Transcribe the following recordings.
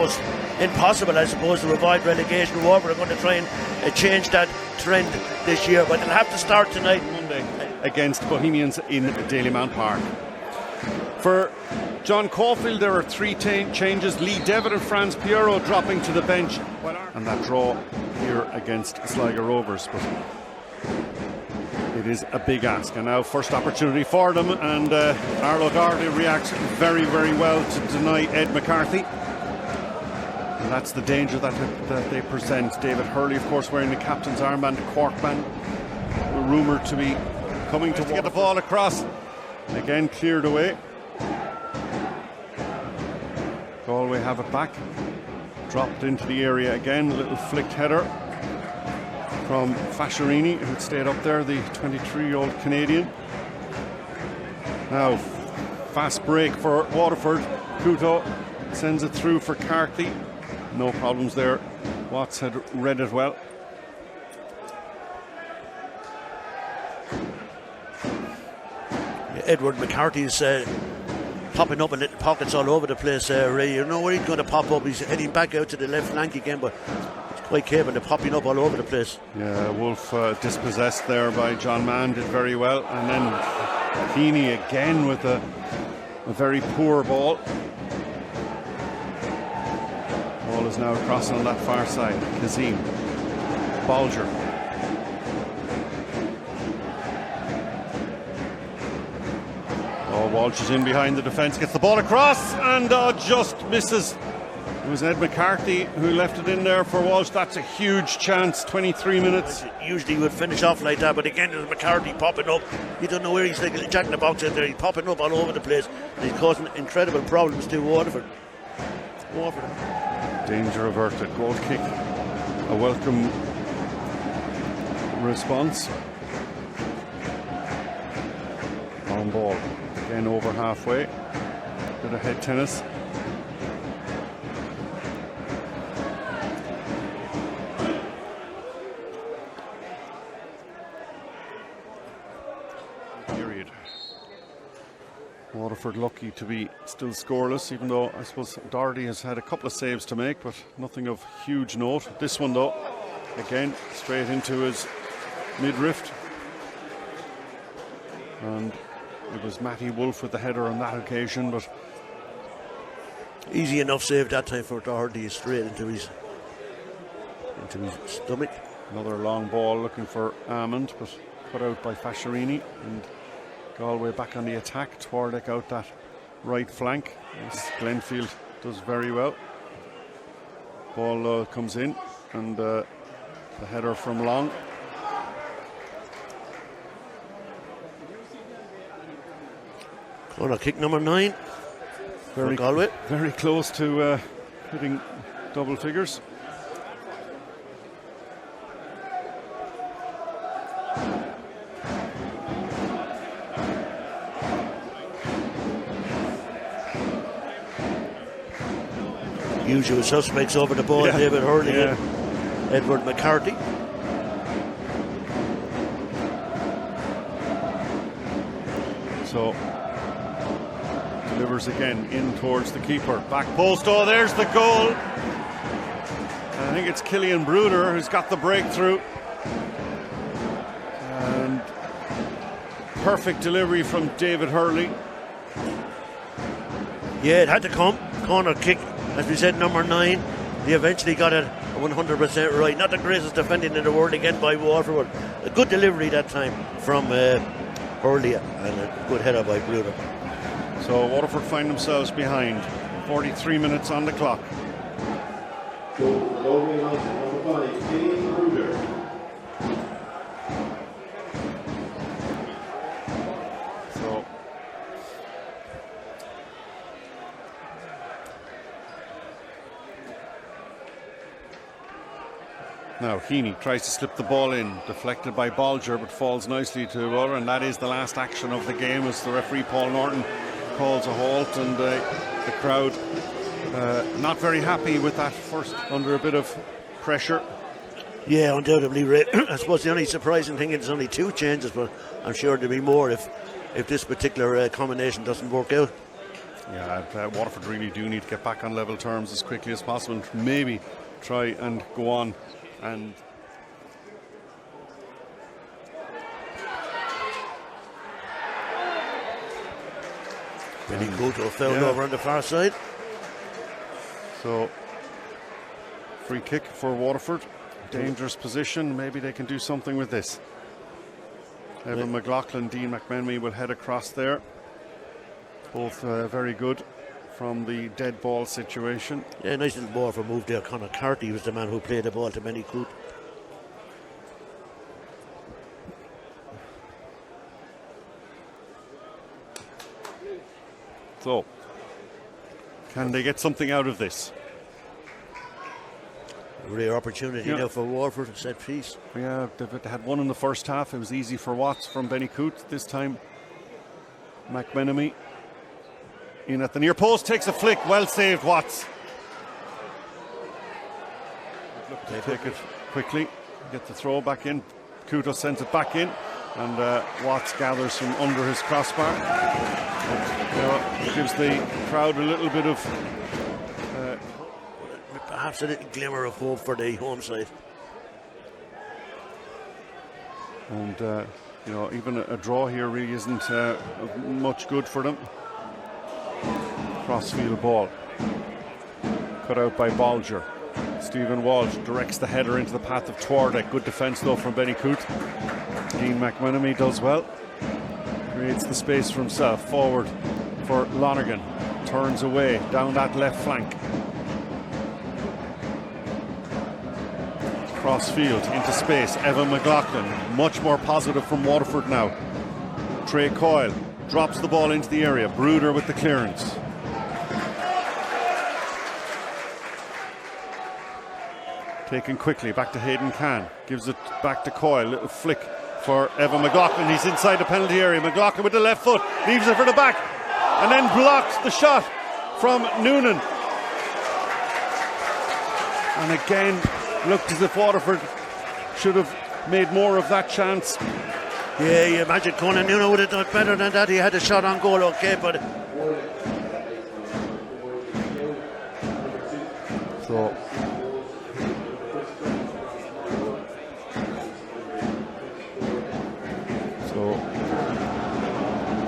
almost impossible, I suppose, to avoid relegation. Waterford are going to try and change that trend this year, but they'll have to start tonight. Monday against Bohemians in Dalymount Park. For John Caulfield, there are 3 changes. Lee Devitt and Franz Piero dropping to the bench. And that draw here against Sligo Rovers. But it is a big ask. And now first opportunity for them. And Arlo Garda reacts very, very well to deny Ed McCarthy. And that's the danger that they present. David Hurley, of course, wearing the captain's armband, Cork band, rumoured to be coming to get the ball across. Again, cleared away. Galway have it back. Dropped into the area again. A little flicked header from Fasciarini, who stayed up there, the 23-year-old Canadian. Now, fast break for Waterford. Couto sends it through for Carthy. No problems there. Watts had read it well. Edward McCarthy's popping up in little pockets all over the place, Ray. You know where he's going to pop up. He's heading back out to the left flank again, but he's quite capable of popping up all over the place. Yeah, Wolf dispossessed there by John Mann, did very well. And then Heaney again with a very poor ball. Ball is now crossing on that far side. Kazim, Bolger. Walsh is in behind the defence, gets the ball across and just misses. It was Ed McCarthy who left it in there for Walsh. That's a huge chance, 23 minutes. Usually he would finish off like that, but again there's McCarthy popping up. You don't know where he's like Jack in the box out there. He's popping up all over the place and he's causing incredible problems to Waterford. Danger averted. Goal kick, a welcome response. On ball. Again over halfway. Bit of head tennis. Period. Waterford lucky to be still scoreless, even though I suppose Doherty has had a couple of saves to make, but nothing of huge note. This one though, again straight into his midriff. And it was Matty Wolf with the header on that occasion, but easy enough save that time for Doherty, straight into his stomach. Another long ball looking for Amond, but put out by Fasciarini, and Galway back on the attack. Twardek out that right flank. Yes, Glenfield does very well. Ball comes in, and the header from Long. Corner kick number 9 for Galway. Very close to hitting double figures. Usual suspects over the ball, yeah. David Hurley, yeah. Edward McCarthy. So delivers again in towards the keeper. Back post. Oh, there's the goal. I think it's Killian Bruder who's got the breakthrough. And perfect delivery from David Hurley. Yeah, it had to come. Corner kick, as we said, number 9. They eventually got it 100% right. Not the greatest defending in the world again by Waterford. A good delivery that time from Hurley and a good header by Bruder. So Waterford find themselves behind. 43 minutes on the clock. So now Heaney tries to slip the ball in, deflected by Bolger, but falls nicely to Water, and that is the last action of the game as the referee Paul Norton calls a halt, and the crowd not very happy with that first, under a bit of pressure. Yeah, undoubtedly, Ray. I suppose the only surprising thing is only 2 changes, but I'm sure there'll be more if this particular combination doesn't work out. Yeah, Waterford really do need to get back on level terms as quickly as possible and maybe try and go on and Really good to foul over on the far side. So, free kick for Waterford. Dangerous position. Maybe they can do something with this. Evan McLaughlin, Dean McMenemy will head across there. Both very good from the dead ball situation. Yeah, nice little ball for move there. Conor Carty was the man who played the ball to Benny Coote. So, can they get something out of this? A rare opportunity now for Waterford to set piece. Yeah, they had one in the first half. It was easy for Watts from Benny Coote. This time, McMenemy in at the near post, takes a flick. Well saved, Watts. Take it quickly, get the throw back in. Coote sends it back in, and Watts gathers from under his crossbar. Gives the crowd a little bit of perhaps a little glimmer of hope for the home side. And even a draw here really isn't much good for them. Crossfield ball cut out by Bolger. Stephen Walsh directs the header into the path of Twardek. Good defence though from Benny Coote. Dean McMenemy does well. Creates the space for himself. Forward for Lonergan. Turns away down that left flank. Crossfield into space. Evan McLaughlin. Much more positive from Waterford now. Trey Coyle drops the ball into the area. Bruder with the clearance. Taken quickly back to Hayden Cann. Gives it back to Coyle. Little flick for Evan McLaughlin. He's inside the penalty area. McLaughlin with the left foot. Leaves it for the back. And then blocks the shot from Noonan. And again, looked as if Waterford should have made more of that chance. Yeah, you imagine Conan Noonan would have done better than that. He had a shot on goal, okay, but so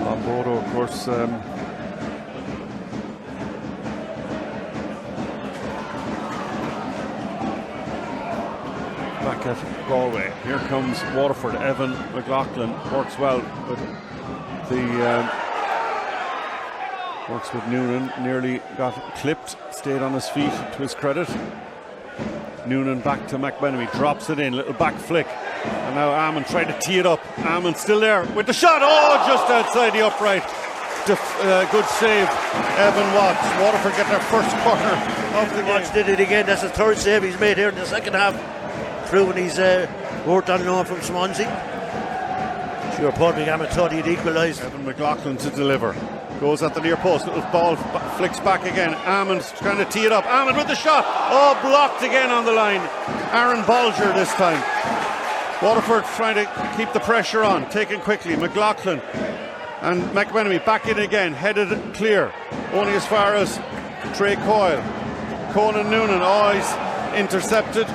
Lambodo, of course, back at Galway. Here comes Waterford. Evan McLaughlin works well with works with Noonan. Nearly got clipped, stayed on his feet to his credit. Noonan back to McMenemy, drops it in, little back flick. And now Amon tried to tee it up. Amon still there with the shot. Oh, just outside the upright. Good save, Evan Watts. Waterford get their first corner of the game. Watts did it again. That's the third save he's made here in the second half. Proving he's worked on loan from Swansea. Sure, Paul McGammon thought he'd equalise. Evan McLaughlin to deliver. Goes at the near post. Little ball flicks back again. Amon's trying to tee it up. Amon with the shot. Oh, blocked again on the line. Aaron Bolger this time. Waterford trying to keep the pressure on. Taken quickly. McLaughlin and McMenemy back in again. Headed clear. Only as far as Trey Coyle. Conan Noonan. Oh, he's intercepted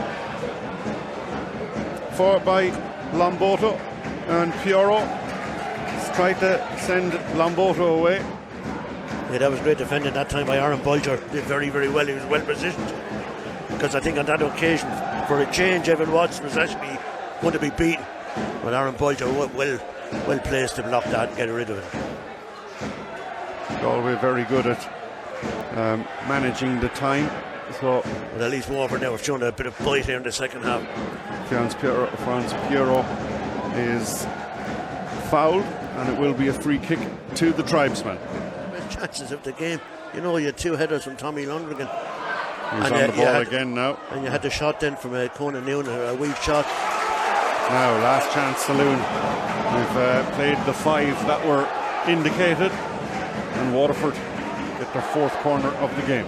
by Lamboto, and Piero tried to send Lamboto away. Yeah, that was great defending that time by Aaron Bolger. Did very, very well. He was well positioned, because I think on that occasion, for a change, Evan Watts was actually going to be beaten, but Aaron Bolger well placed to block that and get rid of it. Galway very good at managing the time. So, but at least Waterford now have shown a bit of bite here in the second half. Franz Piero is fouled, and it will be a free kick to the tribesman. Best chances of the game. You know, you had two headers from Tommy Lonergan. He's on the ball again now. And you had the shot then from Conan Noonan, a weak shot. Now, last chance saloon. We've played the five that were indicated, and Waterford get their fourth corner of the game.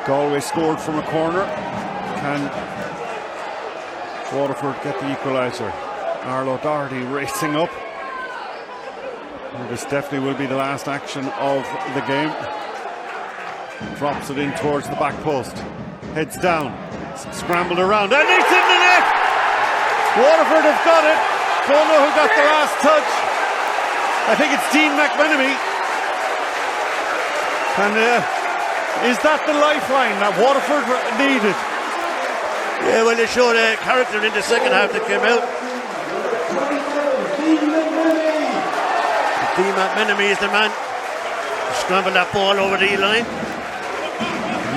Galway scored from a corner. Can Waterford get the equaliser? Arlo Doherty racing up. This definitely will be the last action of the game. Drops it in towards the back post. Heads down. Scrambled around. And it's in the net! Waterford have got it. Don't know who got the last touch. I think it's Dean McMenemy. And is that the lifeline that Waterford needed? Yeah, well, they showed a character in the second half that came out. Dean McMenemy is the man who scrambled that ball over the line.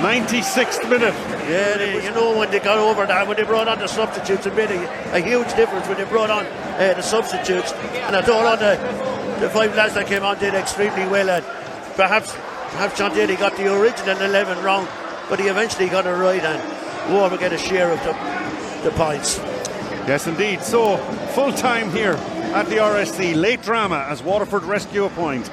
96th minute. Yeah, you know, when they got over that, when they brought on the substitutes, it made a huge difference when they brought on the substitutes. And I thought on the 5 lads that came on did extremely well. And perhaps John Daly got the original 11 wrong, but he eventually got it right, and Waterford get a share of the points. Yes, indeed. So, full time here at the RSC. Late drama as Waterford rescue a point.